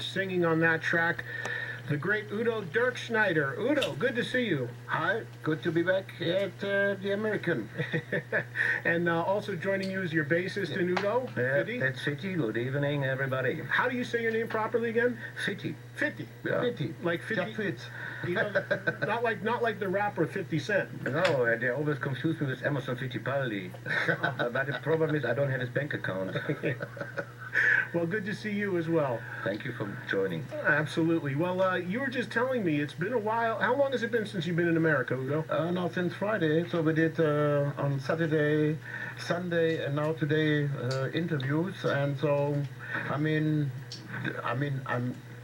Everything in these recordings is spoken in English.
Singing on that track, the great Udo Dirkschneider. Udo, good to see you. Hi, good to be back at the American. And also joining you is your bassist in Udo, Fitty. That's Fitty. Good evening, everybody. How do you say your name properly again? Fitty. Fitty. Yeah. Fitty. Like 50. Just fits. You know, not like the rapper 50 Cent. No, they always confuse me with Emerson Fittipaldi. But the problem is I don't have his bank account. Well, good to see you as well. Thank you for joining. Absolutely. Well, you were just telling me it's been a while. How long has it been since you've been in America, Udo? Now since Friday, so we did on Saturday, Sunday, and now today interviews, and so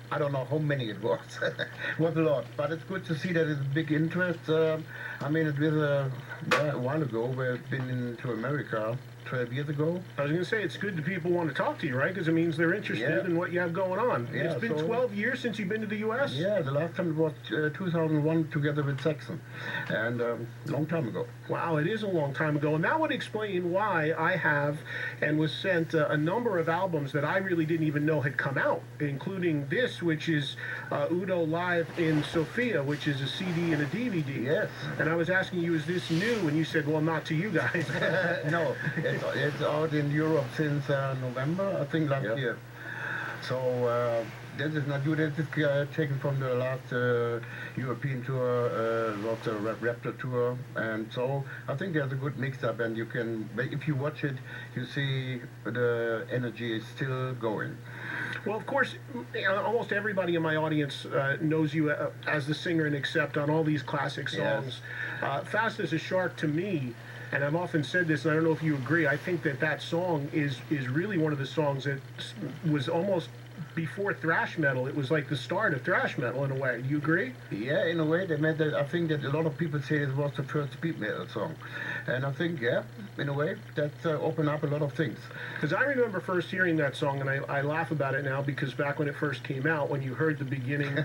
I don't know how many it was. It was a lot, but it's good to see that it's a big interest. It was a while ago. We've been into America 12 years ago. I was going to say, it's good that people want to talk to you, right? Because it means they're interested in what you have going on. Yeah, it's been 12 years since you've been to the U.S.? Yeah, the last time it was 2001 together with Saxon, and long time ago. Wow, it is a long time ago. And that would explain why I have and was sent a number of albums that I really didn't even know had come out, including this, which is Udo Live in Sofia, which is a CD and a DVD. Yes. And I was asking you, is this new? And you said, well, not to you guys. No, it's out in Europe since November, I think, last year. So this is not new. This is taken from the last European tour, was the Raptor tour, and so I think there's a good mix-up, and you can, if you watch it, you see the energy is still going. Well, of course, almost everybody in my audience knows you as the singer in Accept on all these classic songs. Yes. Fast as a Shark, to me, and I've often said this, and I don't know if you agree, I think that song is really one of the songs that was almost before thrash metal. It was like the start of thrash metal in a way. Do you agree? Yeah, in a way. They meant that. I think that a lot of people say it was the first speed metal song, and I think, yeah, in a way, that opened up a lot of things. Because I remember first hearing that song, and I laugh about it now, because back when it first came out, when you heard the beginning,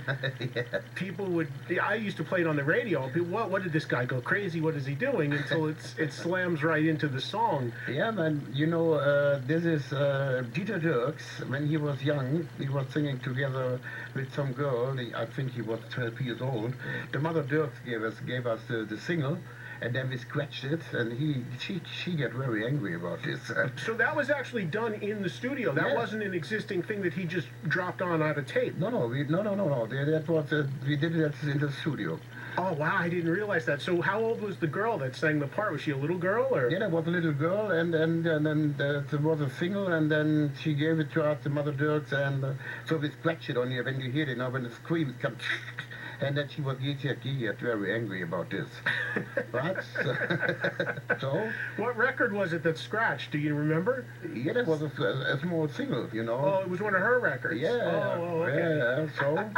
people would. I used to play it on the radio, and people, what did this guy go crazy? What is he doing? Until it slams right into the song. Yeah, man. You know, this is Dieter Dirks. When he was young, he was singing together with some girl. I think he was 12 years old. The mother Dirks gave us the single, and then we scratched it, and she got very angry about this. So that was actually done in the studio. That wasn't an existing thing that he just dropped on out of tape. No. That was we did it in the studio. Oh wow, I didn't realize that. So how old was the girl that sang the part? Was she a little girl, or? Yeah, there was a little girl, and then there was a single, and then she gave it to us, the Mother Dirks, and so we scratched it on you when you hear it, when the screams come. And then she was very angry about this. But, so... What record was it that scratched? Do you remember? Yeah, that was a small single, you know. Oh, it was one of her records? Yeah. Oh, okay. Yeah, so...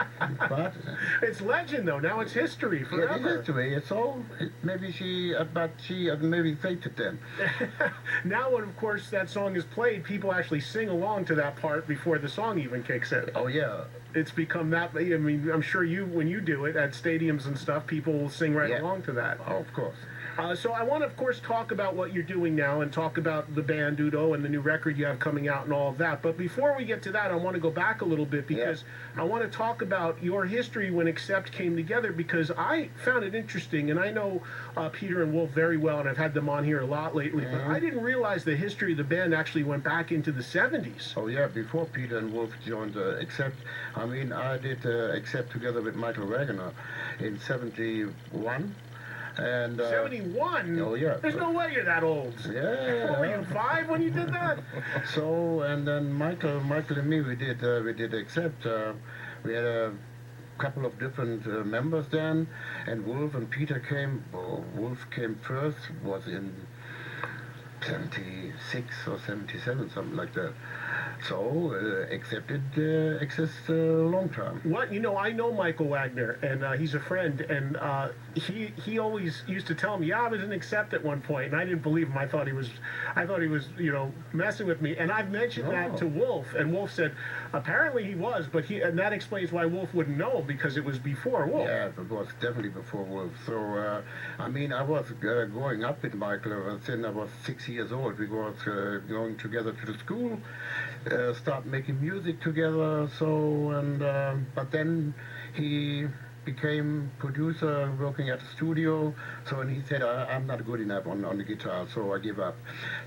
But... It's legend, though. Now it's history forever. Yeah, it's history. It's all... Maybe she maybe faked it then. Now, when, of course, that song is played, people actually sing along to that part before the song even kicks in. Oh, yeah. It's become that. I mean, I'm sure when you do it at stadiums and stuff, people will sing right along to that. Oh, of course. So I want to, of course, talk about what you're doing now and talk about the band Udo and the new record you have coming out and all of that. But before we get to that, I want to go back a little bit, because I want to talk about your history when Accept came together, because I found it interesting, and I know Peter and Wolf very well, and I've had them on here a lot lately, but I didn't realize the history of the band actually went back into the 70s. Oh, yeah, before Peter and Wolf joined Accept, I did Accept together with Michael Wagener in 71. And 71? Oh, yeah. There's no way you're that old. Yeah. What, were you 5 when you did that? So, and then Michael and me, we did Accept. We had a couple of different members then, and Wolf and Peter came. Wolf came first, was in 76 or 77, something like that. So, Accept exists a long time. What? You know, I know Michael Wagner, and he's a friend, and he always used to tell me, yeah, I was in Accept at one point, and I didn't believe him. I thought he was, messing with me. And I've mentioned that to Wolf, and Wolf said, apparently he was, and that explains why Wolf wouldn't know, because it was before Wolf. Yeah, it was definitely before Wolf. So, I was growing up with Michael since I was 6 years old. We were going together to the school. start making music together. So but then he became producer working at the studio. So and he said I'm not good enough on the guitar, so I give up.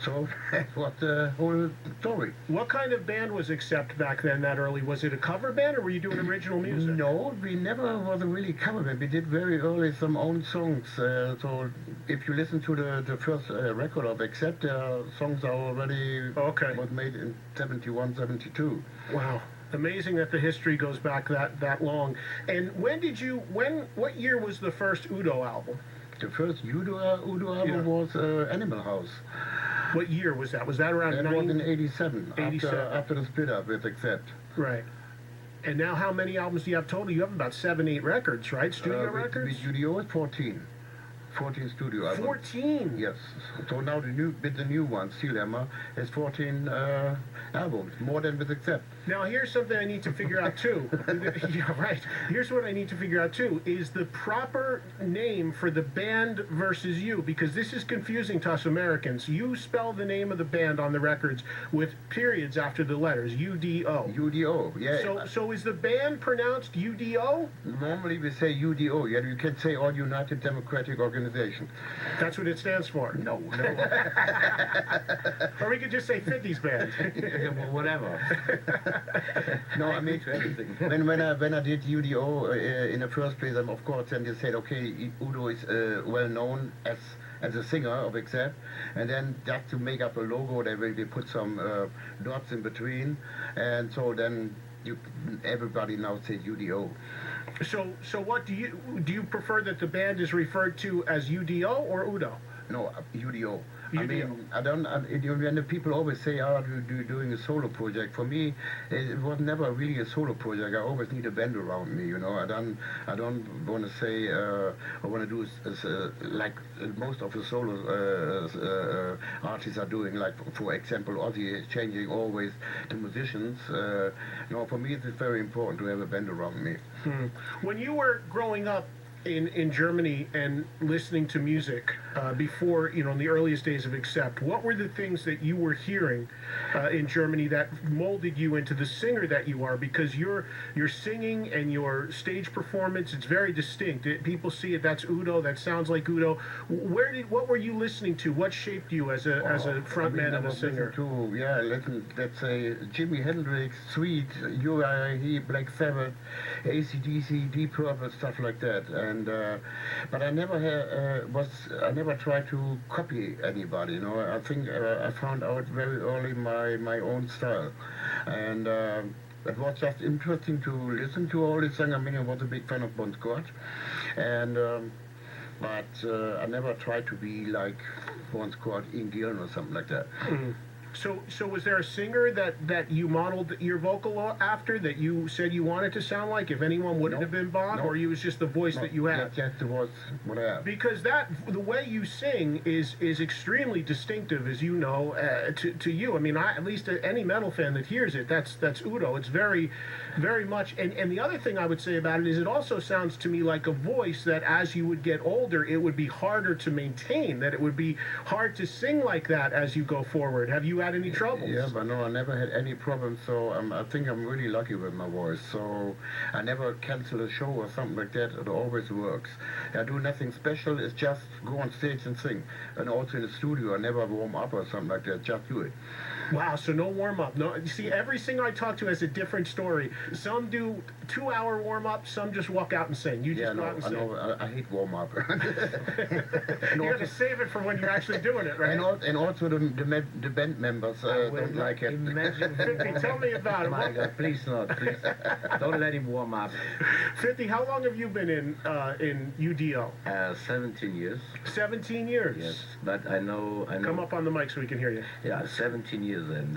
So that was the whole story. What kind of band was Accept back then, that early? Was it a cover band, or were you doing original music? No, we never was a really cover band. We did very early some own songs. So if you listen to the first record of Accept, songs are already was made in 71, 72. Wow. Amazing that the history goes back that long. And what year was the first Udo album? The first Udo album was Animal House. What year was that? Was that around That was in 87, after the split up with Accept. Right. And now how many albums do you have total? You have about 7, 8 records, right? Studio records? With Udo is 14. 14 studio albums. 14? Yes. So now with the new one, Steel Hammer, is 14 albums, more than with Accept. Now here's something I need to figure out too. Yeah, right. Here's what I need to figure out too, is the proper name for the band versus you, because this is confusing to us Americans. You spell the name of the band on the records with periods after the letters, UDO. UDO, yeah. So is the band pronounced UDO? Normally we say UDO, yeah, you can say All United Democratic Organization. That's what it stands for? No. Or we could just say 50s band. Well, whatever. No, I mean, when I did UDO in the first place, of course, then they said, okay, Udo is well known as a singer of Accept, and then just to make up a logo, they put some dots in between, and so then everybody now says UDO. So what do you prefer that the band is referred to as UDO or Udo? No, UDO. UDO. I mean, when the people always say, "Oh, you're doing a solo project," for me, it was never really a solo project. I always need a band around me. You know, I don't want to say I want to do like most of the solo artists are doing. Like for example, Ozzy is changing always the musicians. No, for me, it's very important to have a band around me. When you were growing up in Germany and listening to music before, in the earliest days of Accept, what were the things that you were hearing in Germany that molded you into the singer that you are? Because your singing and your stage performance, it's very distinct. People see it, that's Udo, that sounds like Udo. What were you listening to? What shaped you as a frontman and a singer? Let's say Jimi Hendrix, Sweet, U.I.E., Black Sabbath, AC/DC, Deep Purple, stuff like that. But I never tried to copy anybody. You know, I think I found out very early my own style, and it was just interesting to listen to all these songs. I mean, I was a big fan of Bon Scott, and but I never tried to be like Bon Scott, Ian Gillan or something like that. So was there a singer that you modeled your vocal after, that you said you wanted to sound like? If anyone, would it have been Bob, or you was just the voice that you had? Just the voice what I have. Because the way you sing is extremely distinctive, as you know, to you. I mean, at least any metal fan that hears it, that's Udo. It's very, very much. And the other thing I would say about it is it also sounds to me like a voice that as you would get older, it would be harder to maintain, that it would be hard to sing like that as you go forward. Have you had any troubles? Yeah, but no, I never had any problems, so I think I'm really lucky with my voice. So I never cancel a show or something like that. It always works. I do nothing special. It's just go on stage and sing. And also in the studio, I never warm up or something like that. Just do it. Wow, so no warm-up. No, you see, every singer I talk to has a different story. Some do 2-hour warm-up, some just walk out and sing. You just go out and sing. I hate warm-up. You got to save it for when you're actually doing it, right? And also the band members don't like it. Imagine. 50, tell me about it. My God, please not. Please. Don't let him warm up. 50, how long have you been in UDO? 17 years. 17 years? Yes, but I know. Come up on the mic so we can hear you. Yeah, 17 years. And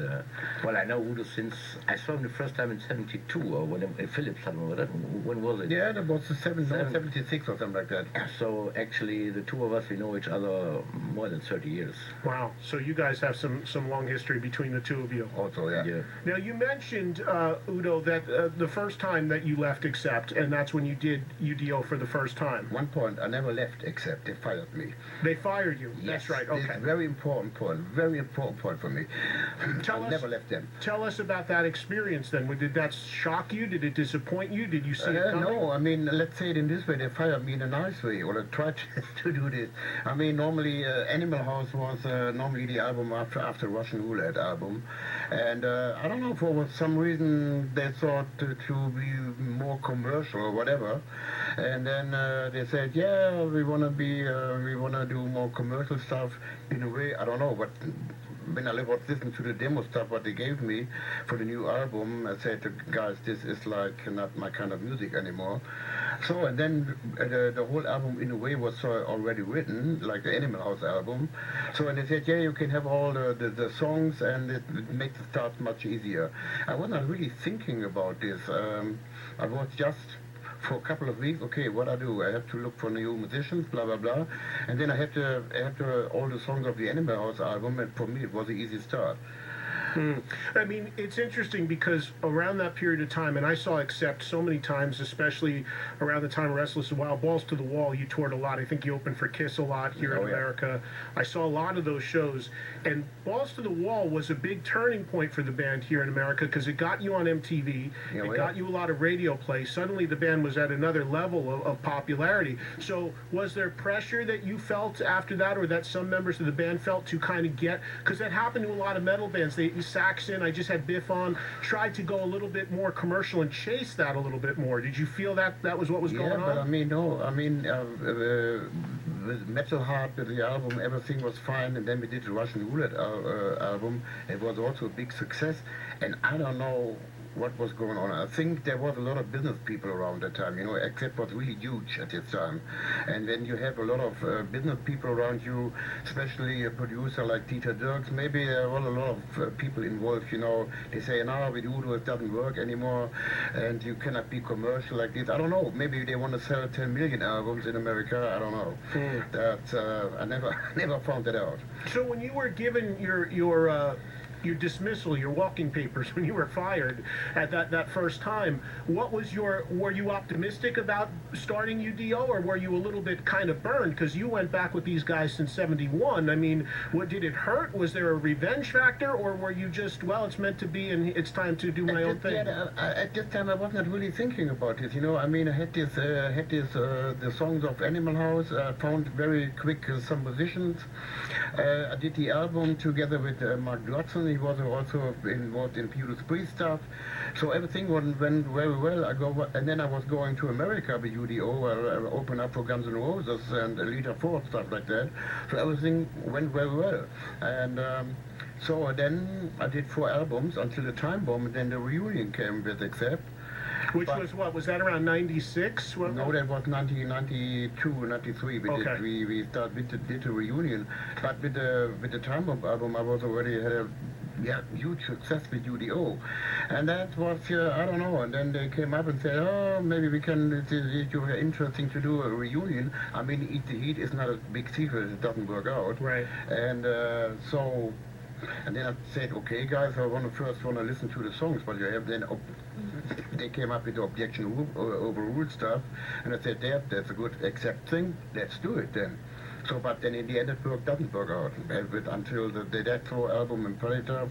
well, I know Udo since I saw him the first time in '72, or when Philips had him. When was it? Yeah, that was 76 or something like that. So actually, the two of us, we know each other more than 30 years. Wow. So you guys have some long history between the two of you. Also, yeah. Now you mentioned Udo that the first time that you left Accept, and that's when you did UDO for the first time. One point, I never left Accept. They fired me. They fired you. Yes, That's right. Okay. It's a very important point. Very important point for me. Never left them. Tell us about that experience then. Did that shock you? Did it disappoint you? Did you see it coming? No, I mean, let's say it in this way. They fired me in a nice way, or they tried to do this. I mean, normally Animal House was normally the album after Russian Roulette album. And I don't know, for some reason they thought to be more commercial or whatever. And then they said, yeah, we want to do more commercial stuff in a way. I don't know, but when I was listening to the demo stuff what they gave me for the new album, I said, guys, this is like not my kind of music anymore. So, and then the whole album in a way was already written, like the Animal House album. So, and they said, yeah, you can have all the songs, and it makes the start much easier. I was not really thinking about this. I was just for a couple of weeks, okay, what I do? I have to look for new musicians, blah blah blah, and then I had all the songs of the Animal House album, and for me it was an easy start. I mean, it's interesting because around that period of time, and I saw Accept so many times, especially around the time of Restless and Wild, Balls to the Wall, you toured a lot. I think you opened for Kiss a lot here in America. I saw a lot of those shows, and Balls to the Wall was a big turning point for the band here in America because it got you on MTV, it got you a lot of radio play. Suddenly the band was at another level of popularity. So was there pressure that you felt after that, or that some members of the band felt to kind of get, because that happened to a lot of metal bands. Saxon, I just had Biff on, tried to go a little bit more commercial and chase that a little bit more. Did you feel that was what was going on? Yeah, but I mean, no, I mean, with Metal Heart, with the album, everything was fine, and then we did the Russian Roulette album. It was also a big success, and I don't know what was going on. I think there was a lot of business people around that time, Accept was really huge at this time. And when you have a lot of business people around you, especially a producer like Dieter Dirks, maybe there were a lot of people involved, they say, no, with Udo it doesn't work anymore, and you cannot be commercial like this. I don't know, maybe they want to sell 10 million albums in America, I don't know. That I never found that out. So when you were given your dismissal, your walking papers, when you were fired at that first time, were you optimistic about starting UDO, or were you a little bit kind of burned because you went back with these guys since '71? I mean, did it hurt? Was there a revenge factor, or were you just, well, it's meant to be and it's time to do my own thing? At this time I was not really thinking about this, I mean, I had the songs of Animal House. I found very quick some musicians. I did the album together with Mark Dodson. He was also involved in Judas Priest stuff, so everything went very well. And then I was going to America with UDO, I opened up for Guns N' Roses and Elita Ford, stuff like that. So everything went very well. And so then I did 4 albums until the Time Bomb, and then the reunion came with Accept. Which was what? Was that around 96? No, that was 1992, 93. We did a reunion. But with the Time Bomb album, I was already had a huge success with UDO. And that was, I don't know, and then they came up and said, oh, maybe we can, it's interesting to do a reunion. I mean, Eat the Heat is not a big secret, it doesn't work out. Right. And and then I said, okay, guys, I first want to listen to the songs, but you have then, they came up with the objection overruled stuff, and I said, that's a good Accept thing, let's do it then. So, but then in the end it doesn't work out. Until the Death Throw album and Predator,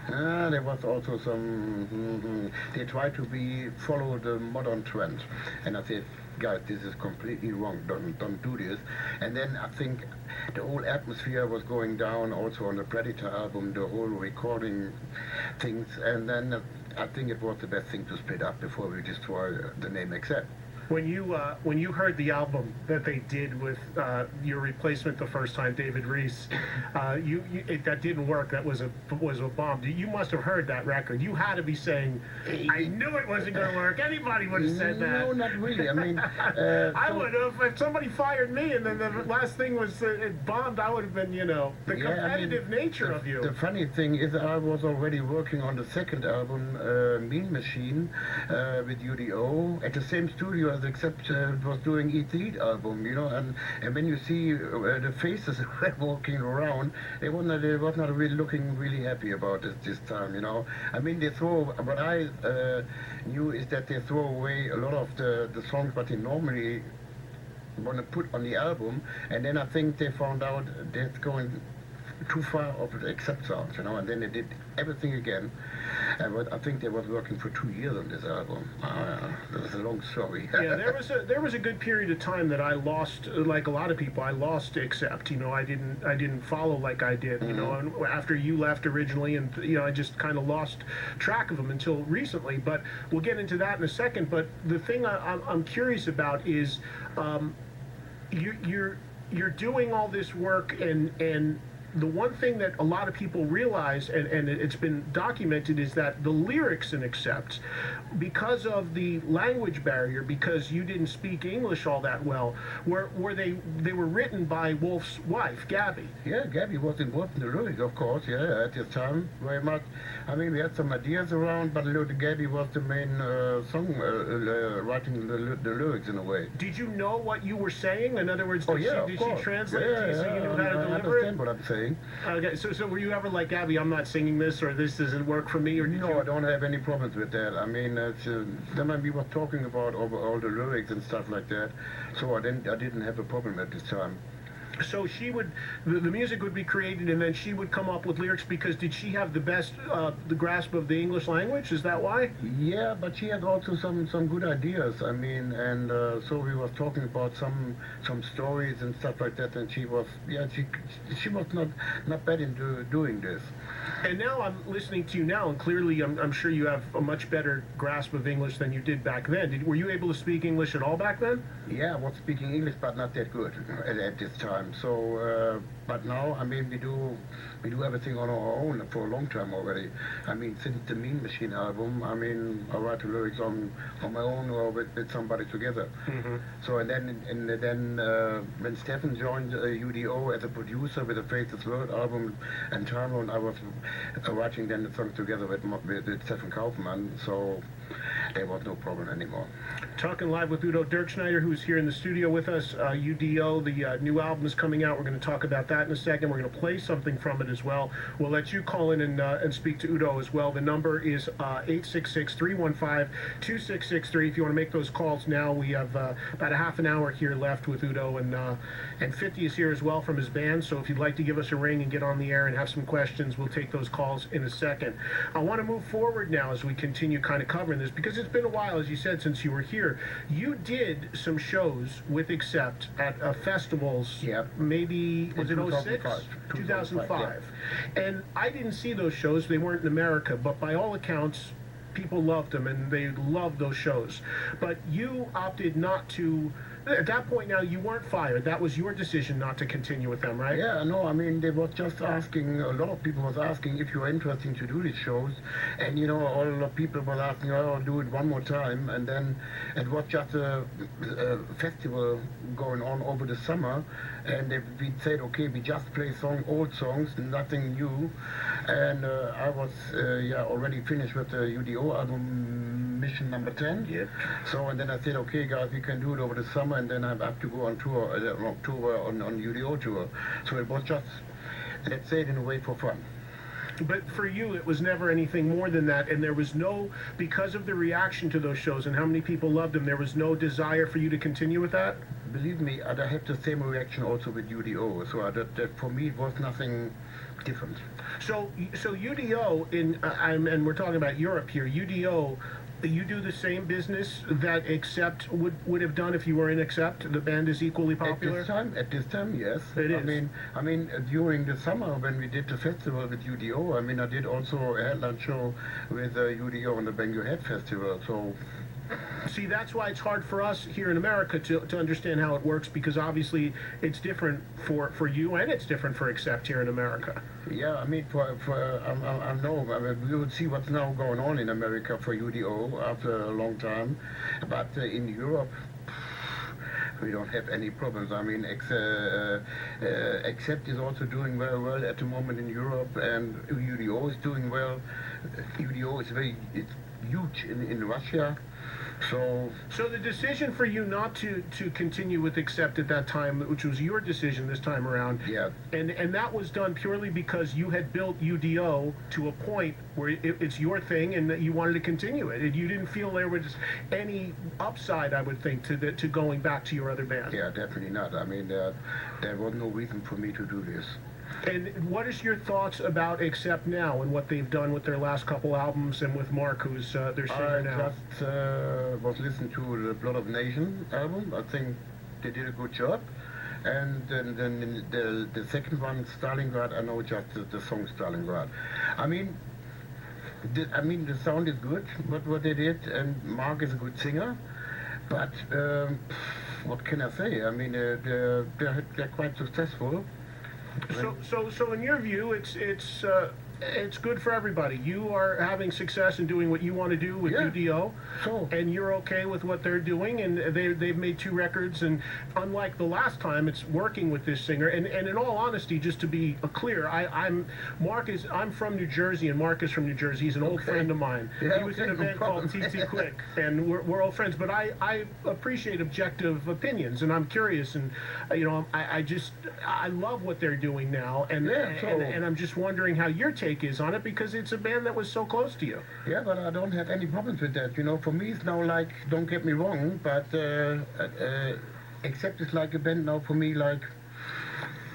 there was also some, they tried to follow the modern trend. And I said, guys, this is completely wrong, don't do this. And then I think the whole atmosphere was going down also on the Predator album, the whole recording things. And then I think it was the best thing to split up before we destroy the name Accept. When you heard the album that they did with your replacement the first time, David Reese, that didn't work. That was a bomb. You must have heard that record. You had to be saying, "I knew it wasn't going to work." Anybody would have said that. No, not really. I mean, I would have. If somebody fired me and then the last thing was it bombed, I would have been, the competitive nature of you. The funny thing is, I was already working on the second album, Mean Machine, with UDO at the same studio as Accept was doing Eat the Heat album, and when you see the faces walking around, they was not really looking really happy about it this time, I mean, what I knew is that they throw away a lot of the songs what they normally want to put on the album, and then I think they found out that's going too far of the Accept sound, you know, and then they did everything again. And I think they was working for 2 years on this album. That's a long story. Yeah, there was a good period of time that I lost, like a lot of people, I lost Accept. You know, I didn't follow like I did. You know, and after you left originally, and you know, I just kind of lost track of them until recently. But we'll get into that in a second. But the thing I'm curious about is, you're doing all this work, and the one thing that a lot of people realize, and it's been documented, is that the lyrics in Accept, because of the language barrier, because you didn't speak English all that well, they were written by Wolf's wife, Gabby. Yeah, Gabby was involved in the lyrics, of course, yeah, at this time, very much. I mean, we had some ideas around, but Gabby was the main song writing the lyrics in a way. Did you know what you were saying? In other words, did she translate yeah, to you so you knew how to deliver it? I understand what I'm saying. Okay, so were you ever like, Gabby, I'm not singing this, or this doesn't work for me, or did No, I don't have any problems with that. I mean, then when we were talking about all the lyrics and stuff like that, so I didn't have a problem at this time. So she would, the music would be created, and then she would come up with lyrics, because did she have the best, the grasp of the English language? Is that why? Yeah, but she had also some good ideas. I mean, and so we were talking about some stories and stuff like that, and she was not bad in doing this. And now I'm listening to you now, and clearly I'm sure you have a much better grasp of English than you did back then. Were you able to speak English at all back then? Yeah, I was speaking English, but not that good at this time. So, but now, I mean, we do everything on our own for a long time already. I mean, since the Mean Machine album, I mean, I write the lyrics on my own or with somebody together. So, and then when Stefan joined UDO as a producer with the Faces World album and Timeline, I was writing then the song together with Stefan Kaufmann. So there was no problem anymore. Talking live with Udo Dirkschneider, who's here in the studio with us. UDO, the new album is coming out. We're going to talk about that in a second. We're going to play something from it as well. We'll let you call in and speak to Udo as well. The number is 866-315-2663. If you want to make those calls now, we have about a half an hour here left with Udo, and 50 is here as well from his band. So if you'd like to give us a ring and get on the air and have some questions, we'll take those calls in a second. I want to move forward now as we continue kind of covering this, because it's been a while, as you said, since you were here. You did some shows with Accept at festivals. Yep. Maybe, was it 06? 2005. 2005. Yeah. And I didn't see those shows. They weren't in America, but by all accounts, people loved them, and they loved those shows. But you opted not to. At that point now, you weren't fired. That was your decision not to continue with them, right? Yeah, no, I mean, they were just asking, a lot of people was asking if you were interested to do these shows. And, you know, all the people were asking, oh, I'll do it one more time. And then it was just a festival going on over the summer. And we said, okay, we just play old songs, nothing new. And I was already finished with the UDO album, Mission Number 10. Yep. So, and then I said, okay, guys, we can do it over the summer, and then I have to go on tour, October on UDO tour. So it was just, let's say it in a way, for fun. But for you, it was never anything more than that, and there was no, because of the reaction to those shows and how many people loved them, there was no desire for you to continue with that? Believe me, I had the same reaction also with UDO, so that for me it was nothing different. So UDO, and we're talking about Europe here, UDO, you do the same business that Accept would have done if you were in Accept? The band is equally popular? At this time, yes. It is. I mean, during the summer when we did the festival with UDO, I mean, I did also a headline show with UDO on the Bang Your Head Festival, so... See, that's why it's hard for us here in America to understand how it works, because obviously it's different for you, and it's different for Accept here in America. Yeah, I mean, I know, we would see what's now going on in America for UDO after a long time, but in Europe, we don't have any problems. I mean, Accept is also doing very well at the moment in Europe, and UDO is doing well. UDO is it's huge in Russia. So the decision for you not to continue with Accept at that time, which was your decision this time around, yeah, and that was done purely because you had built UDO to a point where it's your thing and that you wanted to continue it. And you didn't feel there was any upside, I would think, to going back to your other band. Yeah, definitely not. I mean, there was no reason for me to do this. And what is your thoughts about Accept Now and what they've done with their last couple albums and with Mark, who's their singer now? I just was listening to the Blood of Nation album. I think they did a good job. And then the second one, Stalingrad, I know just the song Stalingrad. I mean, the sound is good, what they did, and Mark is a good singer. But what can I say? I mean, they're quite successful. So in your view, it's good for everybody. You are having success in doing what you want to do with UDO, and you're okay with what they're doing, and they've made 2 records, and unlike the last time, it's working with this singer. And in all honesty, just to be clear, I'm from New Jersey, and Mark is from New Jersey. He's an old friend of mine. Yeah, he was in a band called TT Quick, and we're old friends. But I appreciate objective opinions, and I'm curious, and I love what they're doing now, and I'm just wondering how your take is on it, because it's a band that was so close to you. Yeah, but I don't have any problems with that. You know, for me it's now like, don't get me wrong, but Accept is like a band now for me, like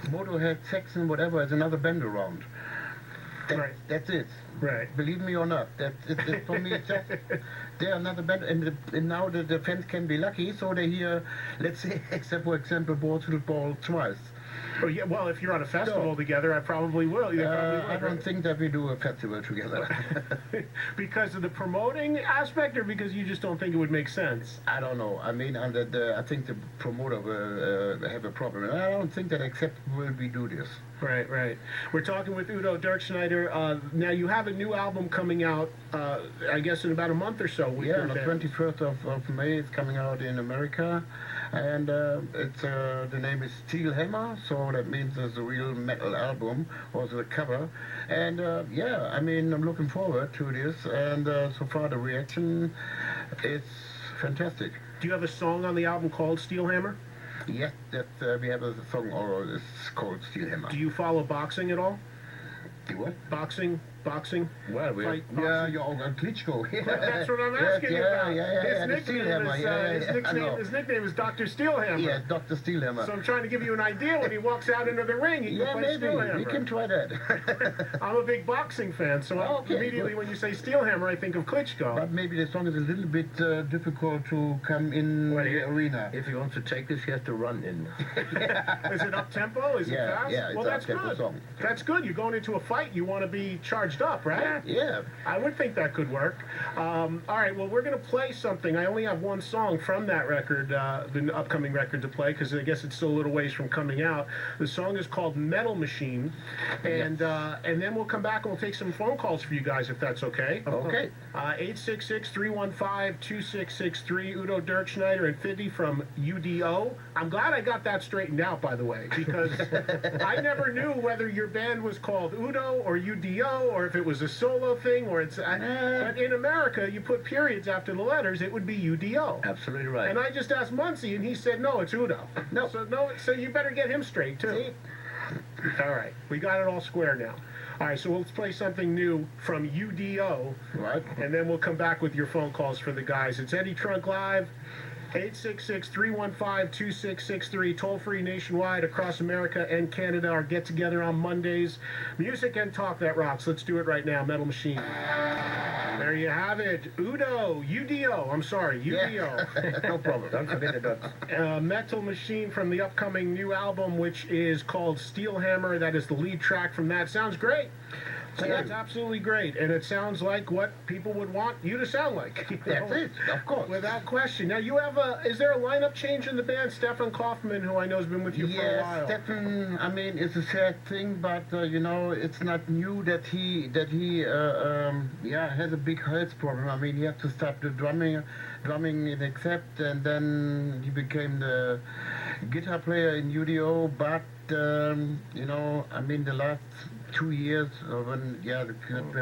Motorhead, Saxon, whatever, is another band around. That's it. Right. Believe me or not, it's for me, it's just, they're another band, and now the fans can be lucky, so they hear, let's say, except for example, Balls to the Ball twice. Oh yeah, well, if you're on a festival together, I probably will. I don't think that we do a festival together. Because of the promoting aspect, or because you just don't think it would make sense? I don't know. I mean, I think the promoter will have a problem. And I don't think that Accept will we do this. Right. We're talking with Udo Dirkschneider. Now, you have a new album coming out, I guess, in about a month or so. Yeah, on the 21st of May, it's coming out in America. And it's the name is Steel Hammer, so that means it's a real metal album, also the cover. And yeah, I mean, I'm looking forward to this, and so far the reaction is fantastic. Do you have a song on the album called Steel Hammer? Yes, that we have a song, or it's called Steel Hammer. Do you follow boxing at all? Do what? Boxing? Well, you're on Klitschko. Yeah. That's what I'm asking you about. His nickname is Dr. Steelhammer. Yeah, Dr. Steelhammer. So I'm trying to give you an idea when he walks out into the ring, he can play Steelhammer. We can try that. I'm a big boxing fan, so immediately when you say Steelhammer, I think of Klitschko. But maybe the song is a little bit difficult to come in the arena. If he wants to take this, he has to run in. Is it up-tempo? Is it fast? Yeah, well, that's good. Song. That's good. You're going into a fight, you want to be charged up, right? Yeah. I would think that could work. All right, well, we're going to play something. I only have one song from that record, the upcoming record to play, because I guess it's still a little ways from coming out. The song is called Metal Machine, and then we'll come back and we'll take some phone calls for you guys, if that's okay. Okay. 866-315-2663, Udo Dirkschneider and Fiddy from UDO. I'm glad I got that straightened out, by the way, because I never knew whether your band was called Udo or UDO, or if it was a solo thing, or it's... but in America, you put periods after the letters, it would be UDO. Absolutely right. And I just asked Muncie, and he said, no, it's Udo. No. So you better get him straight, too. See? All right, we got it all square now. All right, so let's play something new from UDO, right? And then we'll come back with your phone calls for the guys. It's Eddie Trunk Live, 866-315-2663, toll-free nationwide across America and Canada. Our get-together on Mondays. Music and talk that rocks. Let's do it right now. Metal Machine. There you have it. UDO. I'm sorry, UDO. Yeah. No problem. Don't forget about Metal Machine from the upcoming new album, which is called Steel Hammer. That is the lead track from that. Sounds great. That's absolutely great, and it sounds like what people would want you to sound like. That's it, of course. Without question. Now, you have is there a lineup change in the band? Stefan Kaufman, who I know has been with you for a while. Yes, Stefan, I mean, it's a sad thing, but, you know, it's not new that he has a big health problem. I mean, he had to stop the drumming in Accept, and then he became the guitar player in UDO, but, you know, I mean, the last 2 years when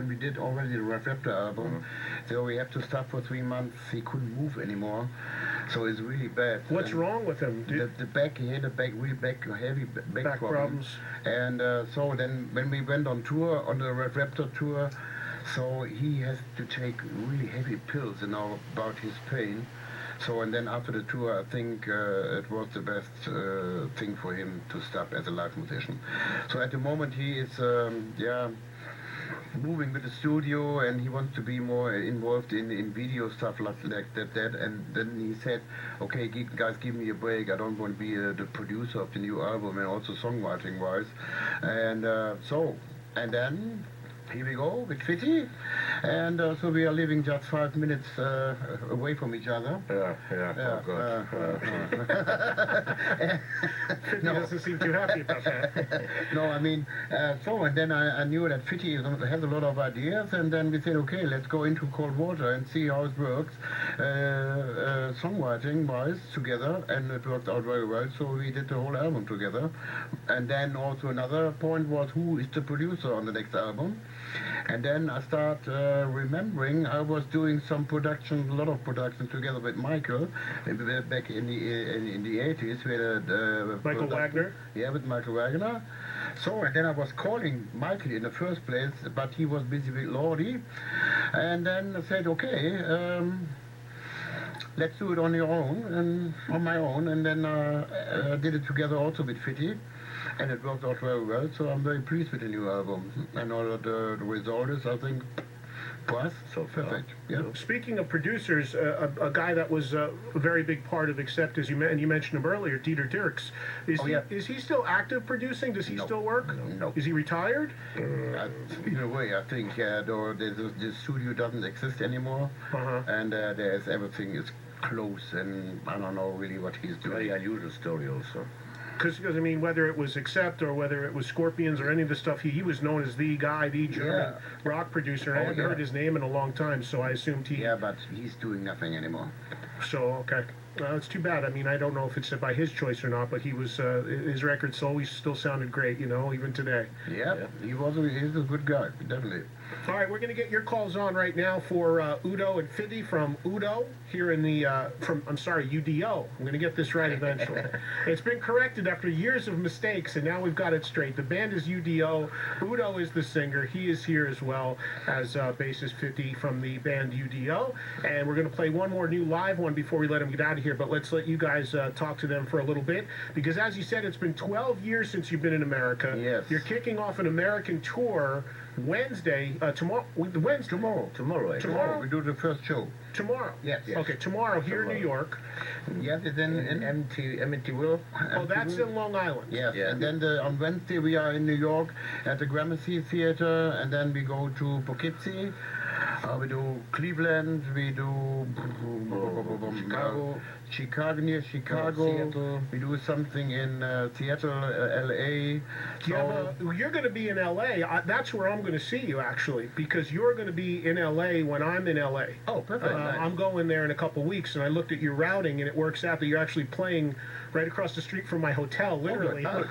we did already the Raptor album, so we have to stop for 3 months. He couldn't move anymore, so it's really bad. What's wrong with him? The back, he had a heavy back problems. And so then when we went on tour, on the Raptor tour, so he has to take really heavy pills, you know, about his pain. So, and then after the tour, I think it was the best thing for him to stop as a live musician. So at the moment he is, moving with the studio, and he wants to be more involved in video stuff like that. And then he said, okay, guys, give me a break. I don't want to be the producer of the new album and also songwriting wise. And and then here we go with Fitty, and so we are living just 5 minutes away from each other. Oh God. Fitty doesn't seem too happy about that. No, I mean, and then I knew that Fitty has a lot of ideas, and then we said, okay, let's go into cold water and see how it works, songwriting-wise, together, and it worked out very well, so we did the whole album together. And then also another point was, who is the producer on the next album? And then I start remembering I was doing some production, a lot of production together with Michael back in the 80s. We had Michael Wagner? Yeah, with Michael Wagner. So, and then I was calling Michael in the first place, but he was busy with Lordi. And then I said, okay, let's do it on your own, and on my own. And then I did it together also with Fitty. And it worked out very well, so I'm very pleased with the new album. And all of the result is, I think, plus, so perfect. Yeah. Speaking of producers, a guy that was a very big part of Accept, as you mentioned him earlier, Udo Dirkschneider. Is he still active producing? Does he still work? No. Is he retired? In a way, I think the studio doesn't exist anymore, and there's everything is close, and I don't know really what he's doing. Very unusual story also. Because I mean, whether it was Accept or whether it was Scorpions or any of the stuff, he was known as the guy, the German rock producer. I hadn't heard his name in a long time, so I assumed he... Yeah, but he's doing nothing anymore. So, okay. It's too bad. I mean, I don't know if it's by his choice or not, but he was, his records always still sounded great, you know, even today. Yeah. He's a good guy, definitely. All right, we're going to get your calls on right now for Udo and Fitty from Udo here in the, UDO. I'm going to get this right eventually. It's been corrected after years of mistakes, and now we've got it straight. The band is UDO. Udo is the singer. He is here as well as bassist Fitty from the band UDO. And we're going to play one more new live one before we let him get out of here, but let's let you guys talk to them for a little bit, because as you said, it's been 12 years since you've been in America. Yes. You're kicking off an American tour Wednesday, tomorrow. Tomorrow we do the first show. Tomorrow. Yes. Okay, tomorrow here in New York. Yes, it's in Amityville. Oh, that's in Long Island. Yes. Yeah. And then on Wednesday we are in New York at the Gramercy Theater, and then we go to Poughkeepsie. We do Cleveland. We do Chicago, near Chicago. Seattle. We do something in Seattle, L.A. Yeah, you're going to be in L.A. That's where I'm going to see you, actually, because you're going to be in L.A. when I'm in L.A. Oh, perfect. Nice. I'm going there in a couple weeks, and I looked at your routing, and it works out that you're actually playing right across the street from my hotel, literally. So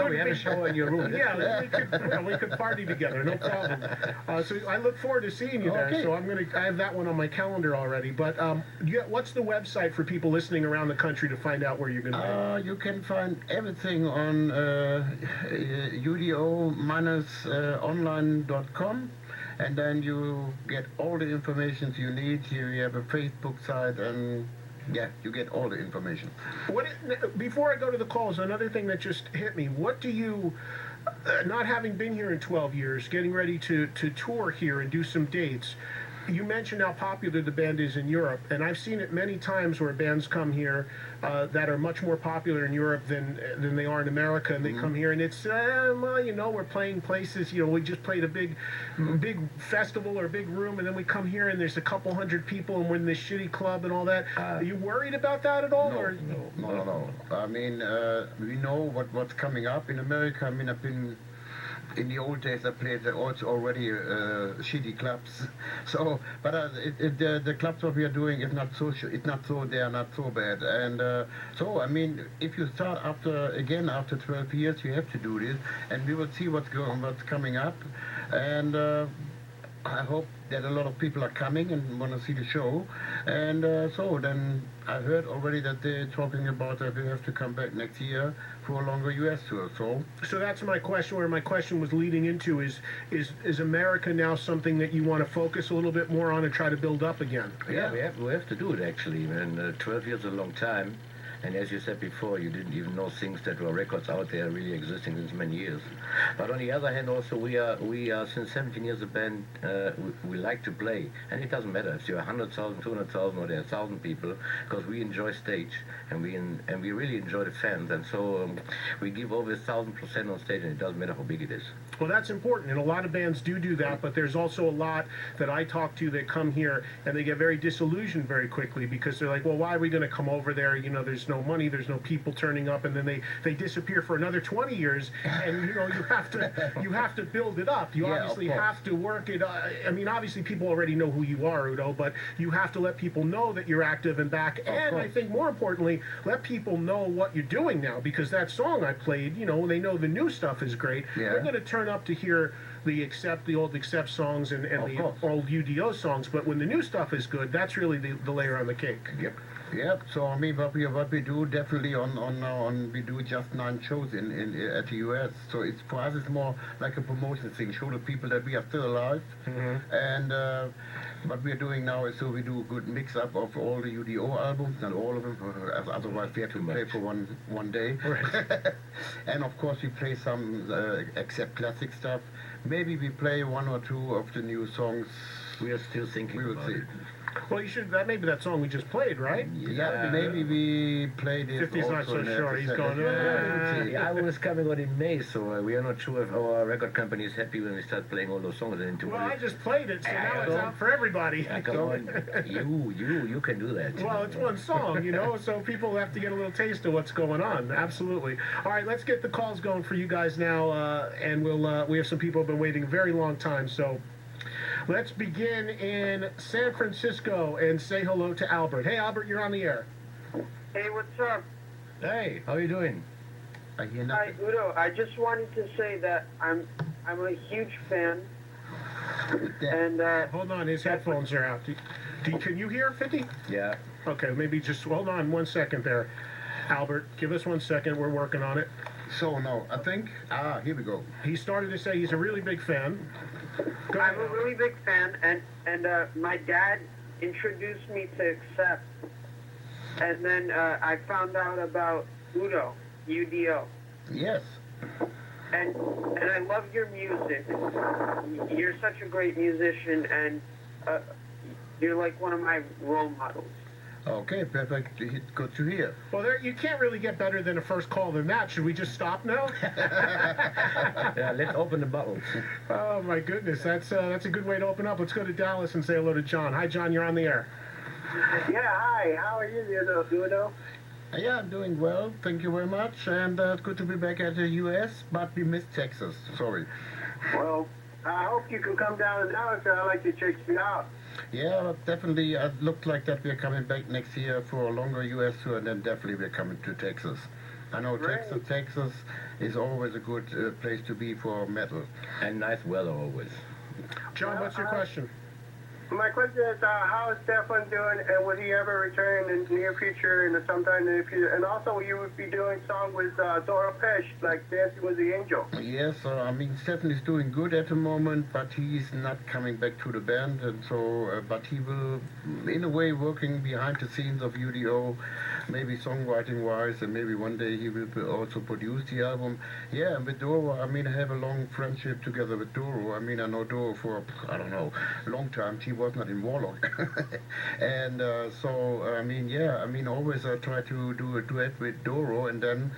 we have a show in your room. Yeah, we could party together, no problem. So I look forward to seeing you there. So I have that one on my calendar already. But what's the website for people listening around the country to find out where you're going to be? You can find everything on udo-online.com, and then you get all the information you need. Here we have a Facebook site, and yeah, you get all the information. Before I go to the calls, another thing that just hit me, what do you, not having been here in 12 years, getting ready to tour here and do some dates, you mentioned how popular the band is in Europe, and I've seen it many times where bands come here that are much more popular in Europe than they are in America, and they come here and it's, we're playing places, we just played a big festival or a big room, and then we come here and there's a couple hundred people and we're in this shitty club and all that. Are you worried about that at all? No. I mean, we know what's coming up in America. I mean, I've been... In the old days, I played also already shitty clubs. So, but the clubs what we are doing is not so. They are not so bad. And so, I mean, if you start after 12 years, you have to do this, and we will see what's coming up. And I hope that a lot of people are coming and want to see the show. And so then I heard already that they're talking about that we have to come back next year for a longer U.S. tour. So that's my question. Where my question was leading into is America now something that you want to focus a little bit more on and try to build up again? Yeah, we have to do it actually. And 12 years is a long time. And as you said before, you didn't even know things that were records out there really existing since many years. But on the other hand, also we are since 17 years a band. We like to play, and it doesn't matter if you're 100,000, 200,000, or there are 1,000 people, because we enjoy stage, and we really enjoy the fans, and so we give over 1,000% on stage, and it doesn't matter how big it is. Well, that's important, and a lot of bands do that, but there's also a lot that I talk to that come here and they get very disillusioned very quickly because they're like, well, why are we going to come over there? You know, there's no money, there's no people turning up, and then they disappear for another 20 years, and you know, you have to build it up. You obviously have to work it. I mean, obviously people already know who you are, Udo, but you have to let people know that you're active and back, and I think more importantly, let people know what you're doing now, because that song I played, you know, they know the new stuff is great. They're going to turn up to hear the old Accept songs and the old UDO songs, but when the new stuff is good, that's really the layer on the cake. Yep. So I mean, what we do definitely on we do just 9 shows in at the US. So it's for us it's more like a promotion thing, show the people that we are still alive. And what we are doing now is so we do a good mix up of all the UDO albums, not all of them, otherwise we have to play for one day. And of course we play some Accept classic stuff. Maybe we play 1 or 2 of the new songs. We are still thinking about it. Well, you should. That maybe that song we just played, right? Yeah, maybe we played it. 50's not so sure. He's going. The album is coming out in May, so we are not sure if our record company is happy when we start playing all those songs. Well, I just played it, so now it's out for everybody. Come on, you can do that. Well, it's one song, you know, so people have to get a little taste of what's going on. Absolutely. All right, let's get the calls going for you guys now, and we have some people who have been waiting a very long time, so. Let's begin in San Francisco and say hello to Albert. Hey, Albert, you're on the air. Hey, what's up? Hey, how are you doing? I hear nothing. Hi, Udo. I just wanted to say that I'm a huge fan. And hold on, his headphones are out. Can you hear 50? Yeah. Okay, maybe just hold on 1 second there. Albert, give us 1 second. We're working on it. So no, I think here we go. He started to say he's a really big fan. I'm a really big fan, and my dad introduced me to Accept, and then I found out about UDO. Yes. And I love your music. You're such a great musician, and you're like one of my role models. Okay, perfect. Good to hear. Well, you can't really get better than a first call than that. Should we just stop now? Yeah, let's open the bottles. Oh, my goodness. That's a good way to open up. Let's go to Dallas and say hello to John. Hi, John. You're on the air. Yeah, hi. How are you, Udo? Yeah, I'm doing well. Thank you very much. And good to be back at the U.S., but we missed Texas. Sorry. Well, I hope you can come down to Dallas. I'd like to check you out. Yeah, definitely. It looks like that we're coming back next year for a longer U.S. tour, and then definitely we're coming to Texas. I know Texas is always a good place to be for metal. And nice weather always. John, what's your question? My question is, how is Stefan doing, and would he ever return in the near future and sometime in the future? And also, you would be doing song with Dora Pesch, like Dancing with the Angel. Yes, I mean, Stefan is doing good at the moment, but he's not coming back to the band, and so, but he will, in a way, working behind the scenes of UDO, maybe songwriting-wise, and maybe one day he will also produce the album. Yeah, and with Doro, I mean, I have a long friendship together with Doro. I mean, I know Doro for, I don't know, a long time. She was not in Warlock. And so, I mean, yeah, I mean, always I try to do a duet with Doro, and then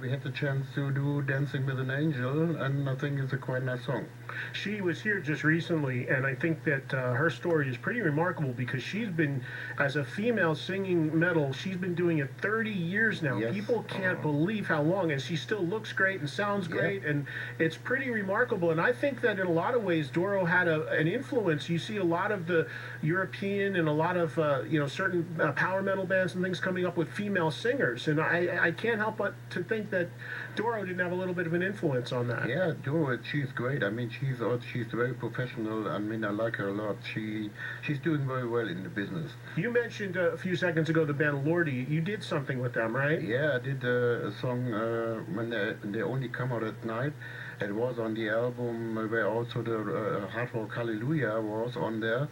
we had the chance to do Dancing with an Angel, and I think it's a quite nice song. She was here just recently, and I think that her story is pretty remarkable because she's been, as a female singing metal, She's been doing it 30 years now. Yes. People can't believe how long, and she still looks great and sounds great, and it's pretty remarkable. And I think that in a lot of ways, Doro had an influence. You see a lot of the European and a lot of certain power metal bands and things coming up with female singers, and I can't help but to think that Doro didn't have a little bit of an influence on that. Yeah, Doro, she's great. I mean, she's very professional. I mean, I like her a lot. She's doing very well in the business. You mentioned a few seconds ago the band Lordi. You did something with them, right? Yeah, I did a song when they only come out at night. It was on the album where also the Hard Rock Hallelujah was on there.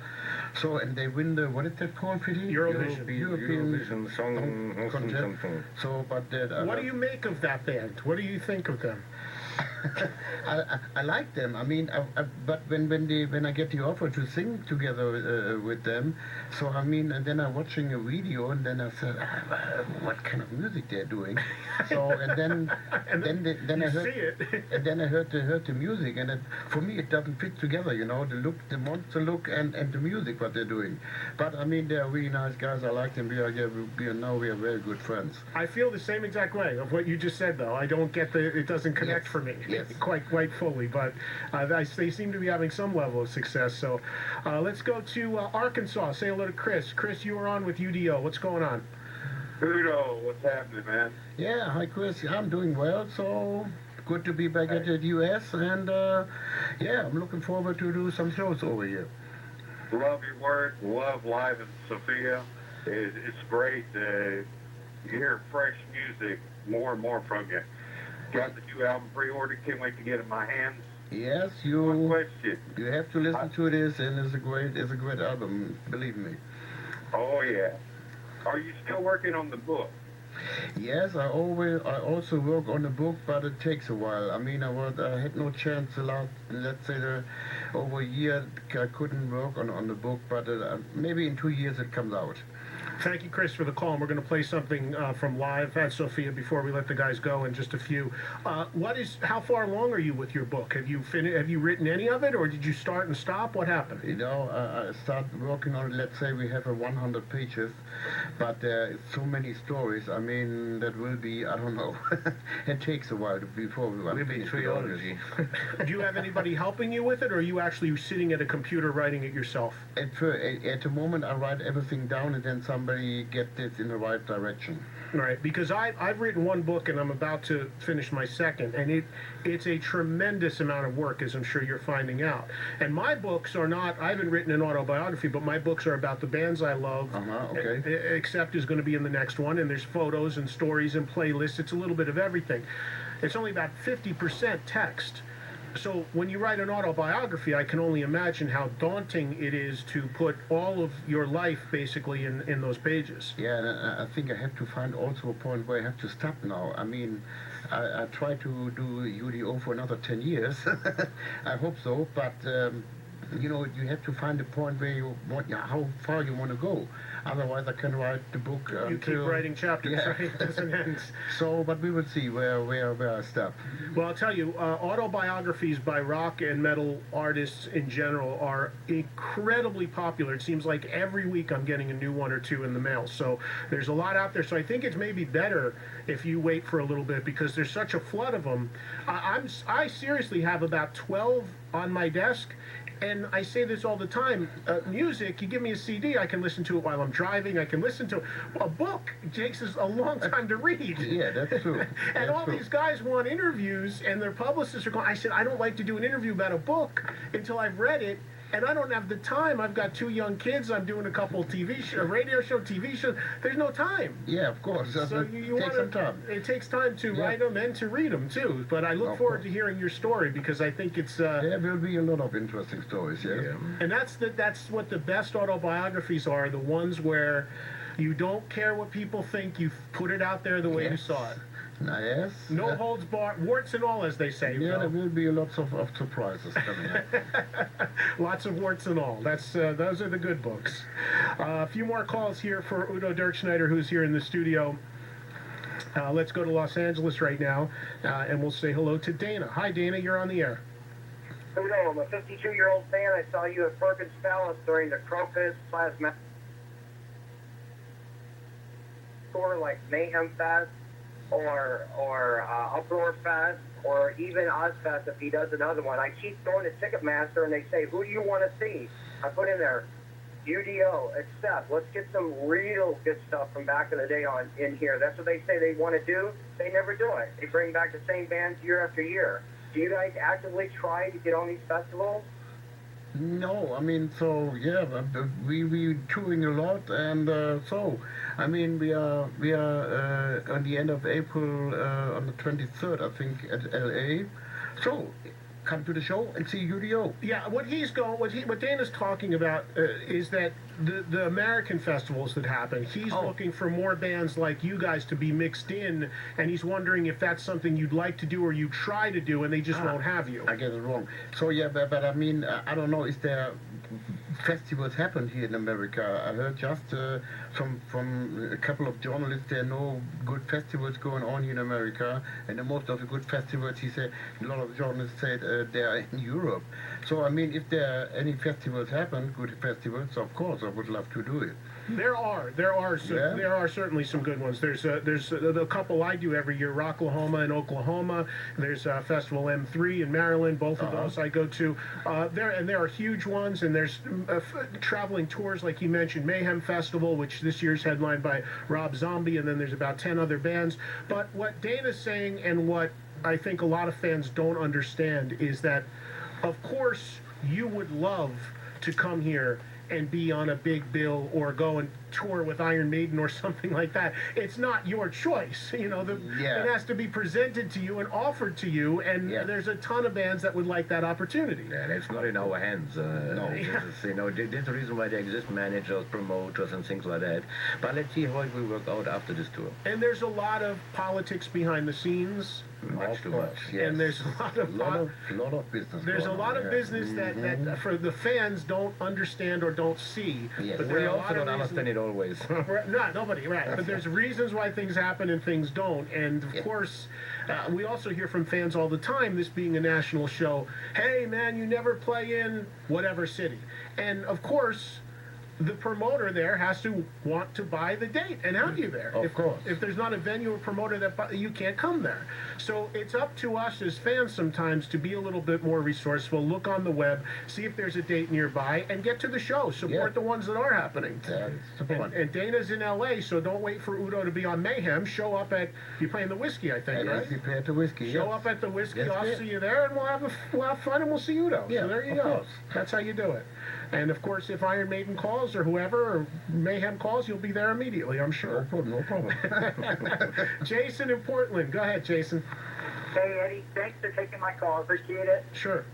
So, and they win the, what is that called, Pity? Eurovision Song Contest. something. So, but that, what do you make of that band? What do you think of them? I like them. I mean, but when I get the offer to sing together with them, so I mean, and then I'm watching a video, and then I said, what kind of music they're doing? So and then I heard it. and then I heard the music, and for me it doesn't fit together, you know, the look, the monster look, and the music what they're doing. But I mean, they're really nice guys. I like them. We are very good friends. I feel the same exact way of what you just said, though. I don't get it doesn't connect for me quite fully, but they seem to be having some level of success. So let's go to Arkansas. Say hello to Chris. Chris, you were on with UDO. What's going on? Udo, what's happening, man? Yeah, hi Chris. I'm doing well. So good to be back at the US, and yeah, I'm looking forward to do some shows over here. Love your work. Love live in Sophia. It's great. You hear fresh music more and more from you. Got the new album pre-ordered. Can't wait to get it in my hands. Yes, One question. you have to listen to this, and it's a great album. Believe me. Oh yeah. Are you still working on the book? Yes, I also work on the book, but it takes a while. I mean, I had no chance let's say over a year I couldn't work on the book, but maybe in 2 years it comes out. Thank you, Chris, for the call. And we're going to play something from live at Sophia before we let the guys go in just a few. How far along are you with your book? Have you written any of it, or did you start and stop? What happened? You know, I started working on it. Let's say we have 100 pages, but there are so many stories. I mean, that will be, I don't know. It takes a while before we Will be trilogy. Do you have anybody helping you with it, or are you actually sitting at a computer writing it yourself? At the moment, I write everything down, and then somebody get this in the right direction. Right, because I've written one book and I'm about to finish my second, and it's a tremendous amount of work, as I'm sure you're finding out. And my books are not, I haven't written an autobiography, but my books are about the bands I love, okay. Except is going to be in the next one, and there's photos and stories and playlists. It's a little bit of everything. It's only about 50% text. So when you write an autobiography, I can only imagine how daunting it is to put all of your life basically in those pages. Yeah, and I think I have to find also a point where I have to stop now. I mean, I try to do UDO for another 10 years. I hope so, but you know, you have to find a point where you want, how far you want to go. Otherwise, I can write the book. You keep writing chapters, right? It doesn't end. So, but we will see where I stop. Well, I'll tell you, autobiographies by rock and metal artists in general are incredibly popular. It seems like every week I'm getting a new one or two in the mail. So there's a lot out there. So I think it's maybe better if you wait for a little bit, because there's such a flood of them. I seriously have about 12 on my desk. And I say this all the time, music, you give me a CD, I can listen to it while I'm driving, I can listen to it. A book takes us a long time to read. Yeah, that's true. And all these guys want interviews, and their publicists are going, I said, I don't like to do an interview about a book until I've read it. And I don't have the time. I've got 2 young kids. I'm doing a couple radio show, TV shows. There's no time. Yeah, of course. So you take some time. It takes time to write them and to read them too. But I look forward to hearing your story, because I think it's. There will be a lot of interesting stories. Yeah. And that's what the best autobiographies are. The ones where you don't care what people think. You put it out there the way you saw it. Yes. No holds barred, warts and all, as they say. Yeah, there will be lots of surprises coming up. Lots of warts and all. Those are the good books. A few more calls here for Udo Dirkschneider, who's here in the studio. Let's go to Los Angeles right now, and we'll say hello to Dana. Hi, Dana. You're on the air. Udo, I'm a 52-year-old fan. I saw you at Perkins Palace during the Crocus /Mac. tour like Mayhem Fest or Uproar Fest or even Ozfest if he does another one, I keep going to Ticketmaster and they say, who do you want to see? I put in there, UDO, accept. Let's get some real good stuff from back in the day in here. That's what they say they want to do. They never do it. They bring back the same bands year after year. Do you guys actively try to get on these festivals? No, I mean, so yeah, we touring a lot, and so I mean we are on the end of April on the 23rd, I think, at LA. So come to the show and see UDO. Yeah, what Dana's talking about is that the American festivals that happen, he's looking for more bands like you guys to be mixed in, and he's wondering if that's something you'd like to do or you try to do, and they just won't have you. I get it wrong. So yeah, but I mean, I don't know, is there festivals happened here in America? I heard just from a couple of journalists there are no good festivals going on here in America, and most of the good festivals, he said, a lot of journalists said they are in Europe. So I mean, if there are any festivals happen, good festivals, of course I would love to do it. There are certainly some good ones. There's a couple I do every year, Rocklahoma in Oklahoma. There's Festival M3 in Maryland. Both of those I go to. There are huge ones, and there's traveling tours like you mentioned, Mayhem Festival, which this year's headlined by Rob Zombie, and then there's about 10 other bands. But what Dana's saying, and what I think a lot of fans don't understand, is that, of course, you would love to come here and be on a big bill or go and tour with Iron Maiden or something like that. It's not your choice. You know, it has to be presented to you and offered to you, and there's a ton of bands that would like that opportunity. Yeah, and it's not in our hands. No, there's a reason why there exist managers, promoters, and things like that. But let's see how it will work out after this tour. And there's a lot of politics behind the scenes. Much too much. Yes. And there's a lot of business. There's a lot of business that for the fans don't understand or don't see. Yes. But We also don't understand it always. Nobody, right. But there's reasons why things happen and things don't. And of course, we also hear from fans all the time, this being a national show, hey man, you never play in whatever city. And of course, the promoter there has to want to buy the date and have you there. Of course. If there's not a venue or promoter that you can't come there. So it's up to us as fans sometimes to be a little bit more resourceful, look on the web, see if there's a date nearby, and get to the show. Support the ones that are happening. And Dana's in LA, so don't wait for Udo to be on Mayhem. Show up at, you're playing the Whiskey, I think, right? You play at the Whiskey, Show up at the Whiskey, I'll see you there, and we'll have fun, and we'll see Udo. Yeah, so there you go. Course. That's how you do it. And of course, if Iron Maiden calls or whoever, or Mayhem calls, you'll be there immediately, I'm sure. No problem. Jason in Portland. Go ahead, Jason. Hey, Eddie, thanks for taking my call. Appreciate it. Sure.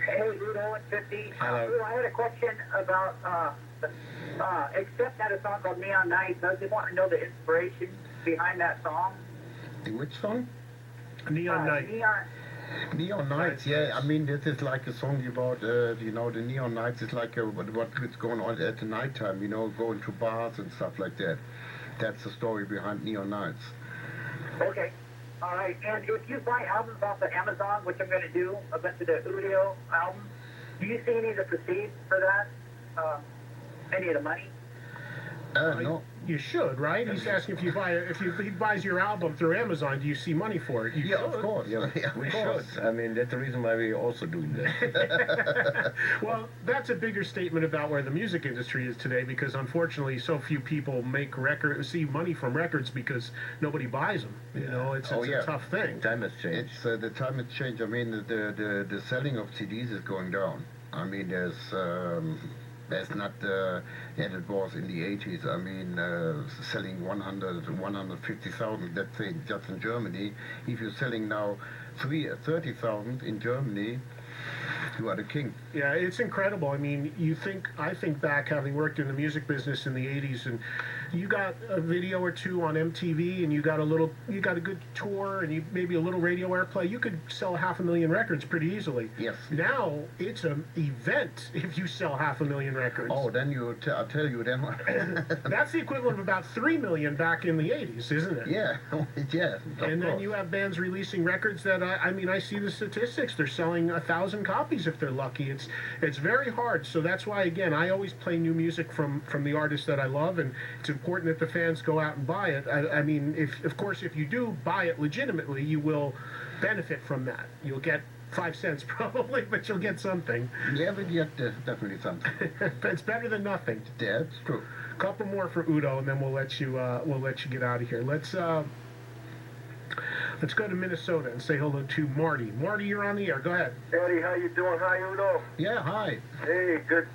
Hey, Udo and 50. Hello. Udo, I had a question about, Accept had a song called Neon Nights. I just want to know the inspiration behind that song. Which song? Neon Night. Neon Nights, yeah. I mean, this is like a song about, the Neon Nights is like what's going on at the nighttime, going to bars and stuff like that. That's the story behind Neon Nights. Okay. All right. And if you buy albums off of Amazon, which I'm going to do, a bunch of the Udo albums, do you see any of the proceeds for that? Any of the money? No. You should, right? He's asking if he buys your album through Amazon, do you see money for it? You should. Of course. Yeah, We should. I mean, that's the reason why we're also doing that. Well, that's a bigger statement about where the music industry is today, because unfortunately, so few people see money from records because nobody buys them. It's a tough thing. Time has changed. It's the time has changed. I mean, the selling of CDs is going down. I mean, there's not as it was in the 80s. I mean, selling 150,000, let's say, just in Germany. If you're selling now 30,000 in Germany, you are the king. Yeah, it's incredible. I mean, I think back, having worked in the music business in the 80s, and you got a video or two on MTV, and you got a good tour, and maybe a little radio airplay. You could sell 500,000 records pretty easily. Yes. Now it's an event if you sell 500,000 records. Oh, then I'll tell you then. That's the equivalent of about 3 million back in the 80s, isn't it? Yeah, yeah. And then you have bands releasing records that I see the statistics. They're selling 1,000 copies if they're lucky. It's very hard. So that's why, again, I always play new music from the artists that I love, and it's important that the fans go out and buy it. I mean, of course, if you do buy it legitimately, you will benefit from that. You'll get 5 cents probably, but you'll get something. Yeah, but yet definitely something. It's better than nothing. That's true. Couple more for Udo, and then we'll let you get out of here. Let's go to Minnesota and say hello to Marty. Marty, you're on the air. Go ahead. Eddie, how you doing? Hi, Udo. Yeah, hi. Hey, good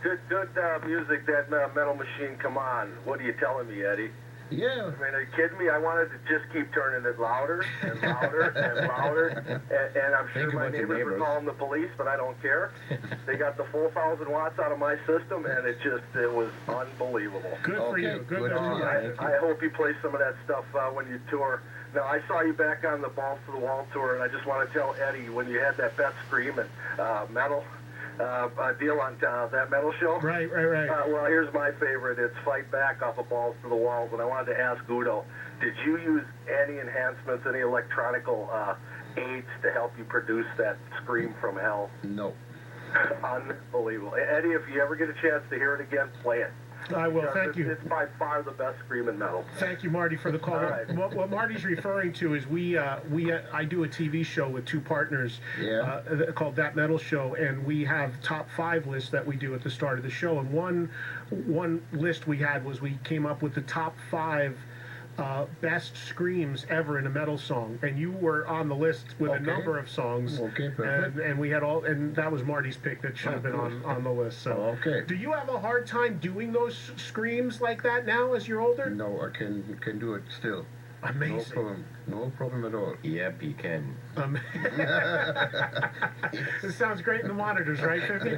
music, that Metal Machine. Come on. What are you telling me, Eddie? Yeah. I mean, are you kidding me? I wanted to just keep turning it louder and louder and louder. And I'm sure my neighbors were calling the police, but I don't care. They got the full 1,000 watts out of my system, and it was unbelievable. Good for you. Good for you. I hope you play some of that stuff when you tour. Now, I saw you back on the Balls to the Wall tour, and I just want to tell Eddie, when you had that Beth Scream and metal deal on that metal show. Right. Well, here's my favorite. It's Fight Back off of Balls to the Walls, and I wanted to ask Udo, did you use any enhancements, any electronical aids to help you produce that Scream from Hell? No. Unbelievable. Eddie, if you ever get a chance to hear it again, play it. I will. Thank you. It's by far the best screaming metal. Thank you, Marty, for the call. Right. What Marty's referring to is I do a TV show with two partners called That Metal Show, and we have top 5 lists that we do at the start of the show. And one list we had was we came up with the top 5 best screams ever in a metal song, and you were on the list with a number of songs. Okay, perfect. And we had and that was Marty's pick that should have been on the list. So, okay. Do you have a hard time doing those screams like that now as you're older? No, I can do it still. Amazing. No problem at all. Yep, you can. It sounds great in the monitors, right, 50?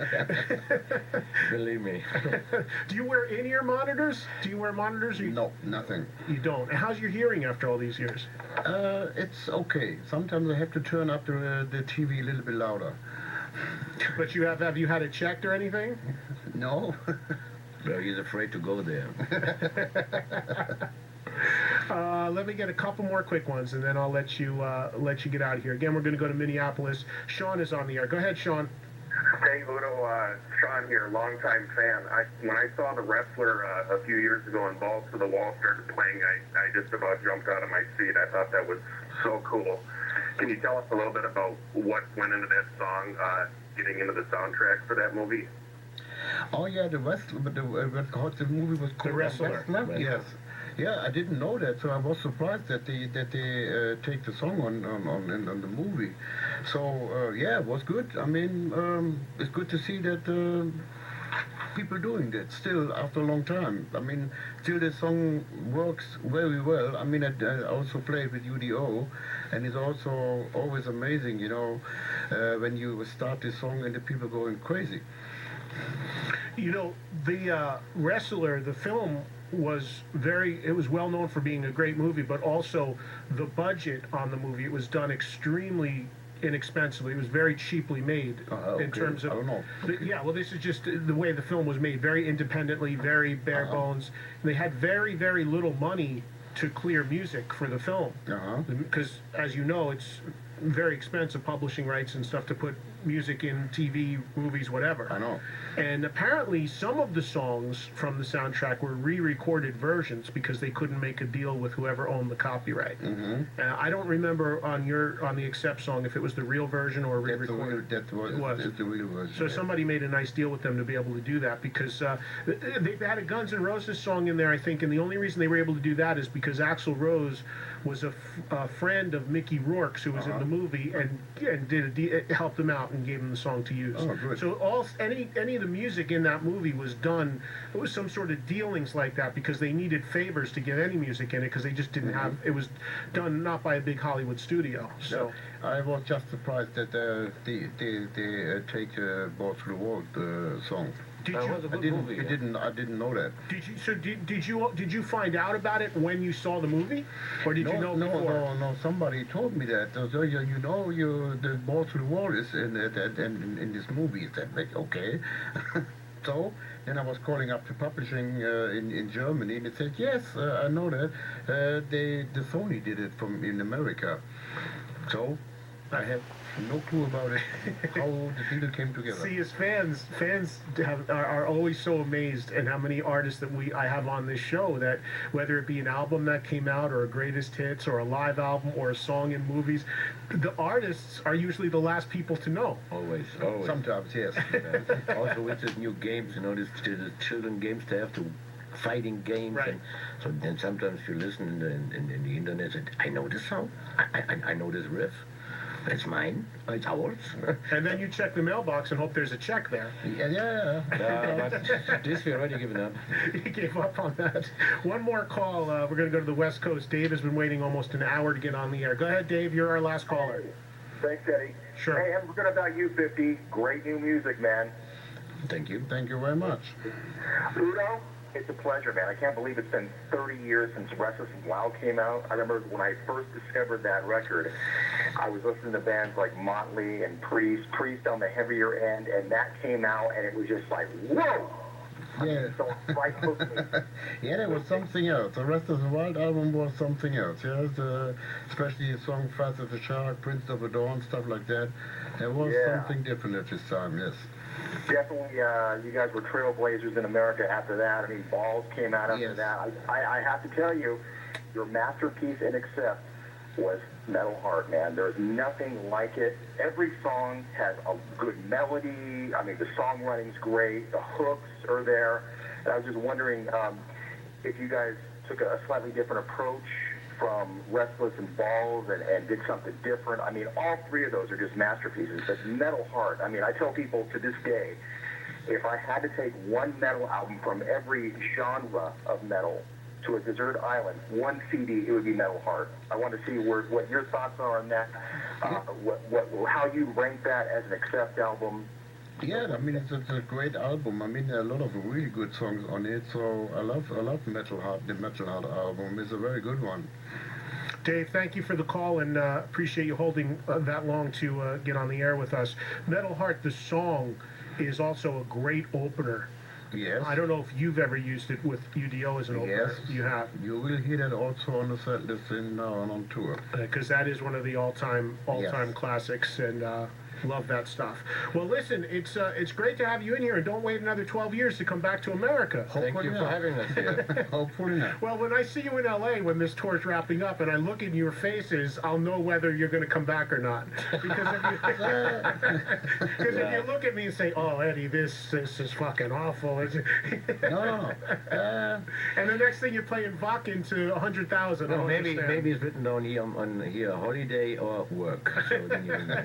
Believe me. Do you wear in-ear monitors? Do you wear monitors? No, nothing. You don't. And how's your hearing after all these years? It's okay. Sometimes I have to turn up the TV a little bit louder. But have you had it checked or anything? No. Well, he's afraid to go there. Let me get a couple more quick ones, and then I'll let you get out of here. Again, we're going to go to Minneapolis. Sean is on the air. Go ahead, Sean. Hey, Udo, Sean here, longtime fan. When I saw The Wrestler a few years ago and Balls to the Wall started playing, I just about jumped out of my seat. I thought that was so cool. Can you tell us a little bit about what went into that song, getting into the soundtrack for that movie? Oh, yeah, The Wrestler, but the movie was called The Wrestler. Yes. Yeah, I didn't know that, so I was surprised that they take the song on the movie. So yeah, it was good. I mean, it's good to see that people doing that still after a long time. I mean, still the song works very well. I mean, I also played with UDO, and it's also always amazing, you know, when you start this song and the people going crazy. You know, the Wrestler, the film was well known for being a great movie, but also the budget on the movie, it was done extremely inexpensively. It was very cheaply made in terms of. I don't know. Yeah, well, this is just the way the film was made, very independently, very bare bones. They had very, very little money to clear music for the film, because as you know, it's very expensive publishing rights and stuff to put music in TV, movies, whatever. I know. And apparently some of the songs from the soundtrack were re-recorded versions because they couldn't make a deal with whoever owned the copyright. I don't remember on the Accept song if it was the real version or re-recorded. That's the real version. So somebody made a nice deal with them to be able to do that, because they've had a Guns N' Roses song in there, I think, and the only reason they were able to do that is because Axl Rose was a friend of Mickey Rourke's, who was in the movie, and helped him out and gave him the song to use. Oh, good. So any of the music in that movie was done. It was some sort of dealings like that because they needed favors to get any music in it because they just didn't have. It was done not by a big Hollywood studio. So I was just surprised that they take Balls to the Wall song. I didn't know that. Did you find out about it when you saw the movie, or did you know before? No. Somebody told me that. So you know, the Ball to the Wall is in this movie. I said, okay. So then I was calling up the publishing in Germany, and they said, yes, I know that. The Sony did it in America. So I No clue about it, how the Beatles came together. See, as fans are always so amazed at how many artists that I have on this show, that whether it be an album that came out or a greatest hits or a live album or a song in movies, the artists are usually the last people to know. Always. Sometimes, yes. Also with the new games, you know, the children games, they have to fighting games, Right. and so then sometimes you listen in the internet and I know this song, I know this riff. It's mine. It's ours. And then you check the mailbox and hope there's a check there. Yeah. But this we already given up. He gave up on that. One more call. We're going to go to the West Coast. Dave has been waiting almost an hour to get on the air. Go ahead, Dave. You're our last caller. Thanks, Eddie. Sure. Hey, I'm looking about you, 50. Great new music, man. Thank you. Thank you very much. Udo, it's a pleasure, man. I can't believe it's been 30 years since Restless and Wild came out. I remember when I first discovered that record, I was listening to bands like Motley and Priest on the heavier end, and that came out, and it was just like, whoa! Yeah. So right hooked me. Yeah, there was something else. The rest of the Wild album was something else. Yes, especially the song "Fast as a Shark," "Prince of the Dawn," stuff like that. There was something different at this time. Yes. Definitely, you guys were trailblazers in America after that. I mean, Balls came out after that. I have to tell you, your masterpiece in Accept was Metal Heart, man. There's nothing like it. Every song has a good melody. I mean, the songwriting's great. The hooks are there. And I was just wondering if you guys took a slightly different approach from Restless and Balls and did something different. I mean, all three of those are just masterpieces. But Metal Heart, I mean, I tell people to this day, if I had to take one metal album from every genre of metal to a desert island, one CD, it would be Metal Heart. I want to see what your thoughts are on that, how you rank that as an Accept album. Yeah, I mean it's a great album. I mean there are a lot of really good songs on it. So I love Metal Heart. The Metal Heart album is a very good one. Dave, thank you for the call, and appreciate you holding that long to get on the air with us. Metal Heart, the song, is also a great opener. Yes. I don't know if you've ever used it with UDO as an opener. Yes. You have. You will hear that also on the set list now and on tour. Because that is one of the all-time classics, and love that stuff. Well, listen, it's great to have you in here, and don't wait another 12 years to come back to America. Thank you for having us here. Hopefully not. Well, when I see you in LA when this tour's wrapping up and I look in your faces, I'll know whether you're going to come back or not. Because if you look at me and say, "Oh, Eddie, this is fucking awful," No. and the next thing you're playing Vakken to 100,000. No, maybe it's written down here on here, holiday or work. So then you know.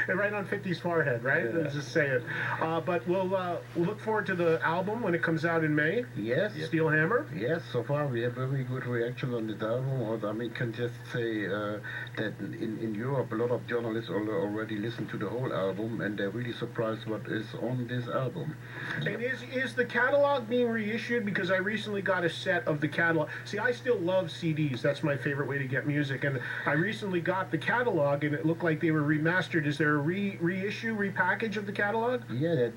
Right on 50's forehead, right? Yeah. Let's just say it. But we'll look forward to the album when it comes out in May. Yes. Steel Hammer. Yes, so far we have very good reaction on this album. I mean, can just say that in Europe, a lot of journalists already listened to the whole album, and they're really surprised what is on this album. And is the catalog being reissued? Because I recently got a set of the catalog. See, I still love CDs. That's my favorite way to get music. And I recently got the catalog, and it looked like they were remastered. Is there a reissue, repackage of the catalog? Yeah,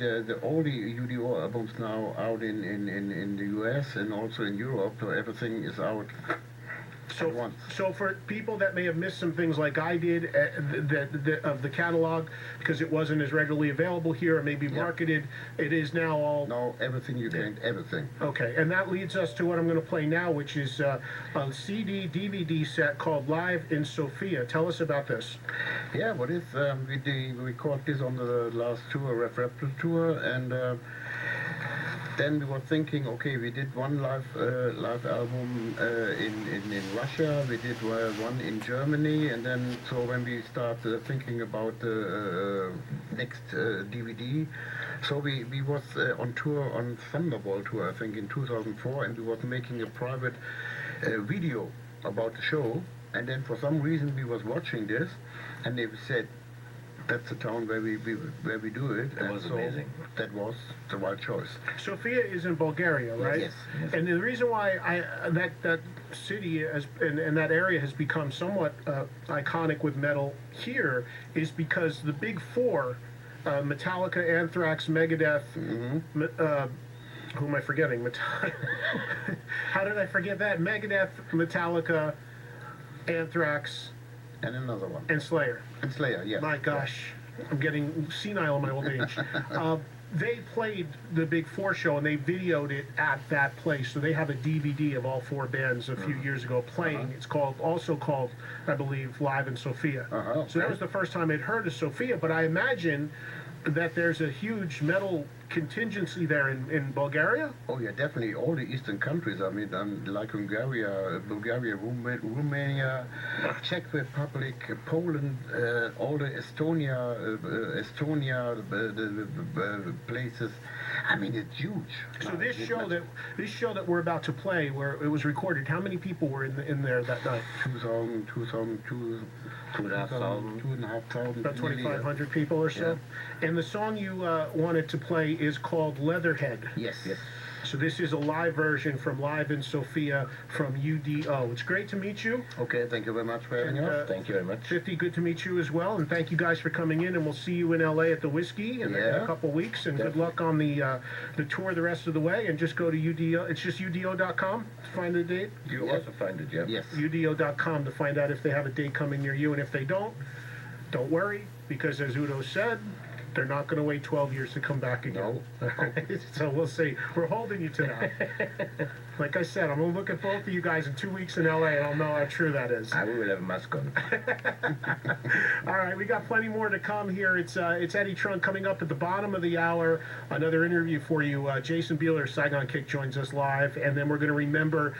all the UDO albums now out in the US and also in Europe, so everything is out. So for people that may have missed some things like I did of the catalog, because it wasn't as readily available here or maybe marketed, it is now all... No, everything you can, everything. Okay, and that leads us to what I'm going to play now, which is a CD, DVD set called Live in Sofia. Tell us about this. Yeah, what is, we recorded this on the last tour, Ref tour, and then we were thinking, okay, we did one live album in Russia, we did one in Germany, and then so when we start thinking about the next DVD, so we was on tour on Thunderball tour, I think in 2004, and we was making a private video about the show, and then for some reason we was watching this, and they said, that's the town where we do it. That was amazing. That was the right choice. Sofia is in Bulgaria, right? Yes. And the reason why that city and that area has become somewhat iconic with metal here is because the big four, Metallica, Anthrax, Megadeth, who am I forgetting? How did I forget that? Megadeth, Metallica, Anthrax, And another one. And Slayer. And Slayer, yes. My gosh, I'm getting senile in my old age. They played the Big Four show and they videoed it at that place. So they have a DVD of all 4 bands a few years ago playing. It's also called, I believe, Live in Sofia. So that was the first time I'd heard of Sofia. But I imagine that there's a huge metal contingency there in Bulgaria? Oh yeah, definitely. All the eastern countries. I mean, like Bulgaria, Romania, Czech Republic, Poland, all the Estonia, the places. I mean, it's huge. So this show that we're about to play, where it was recorded, how many people were in there that night? 2,500. About 2,500 people or so. Yeah. And the song you wanted to play is called Leatherhead. Yes. So this is a live version from Live in Sofia from UDO. It's great to meet you. Okay, thank you very much for having us. Thank you very much. 50, good to meet you as well. And thank you guys for coming in. And we'll see you in LA at the Whiskey in a couple weeks. And good luck on the tour the rest of the way. And just go to UDO. It's just UDO.com to find the date. You also find it, yeah. Yes. UDO.com to find out if they have a date coming near you. And if they don't worry, because as Udo said, they're not going to wait 12 years to come back again. No. So we'll see. We're holding you to that. Like I said, I'm going to look at both of you guys in 2 weeks in LA, and I'll know how true that is. I will have a mask on. All right, we got plenty more to come here. It's Eddie Trunk coming up at the bottom of the hour. Another interview for you. Jason Beeler, Saigon Kick, joins us live, and then we're going to remember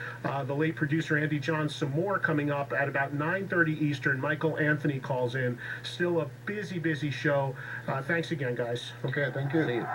the late producer Andy Johns some more coming up at about 9:30 Eastern. Michael Anthony calls in. Still a busy show. Thanks again, guys. Okay, thank you. See you.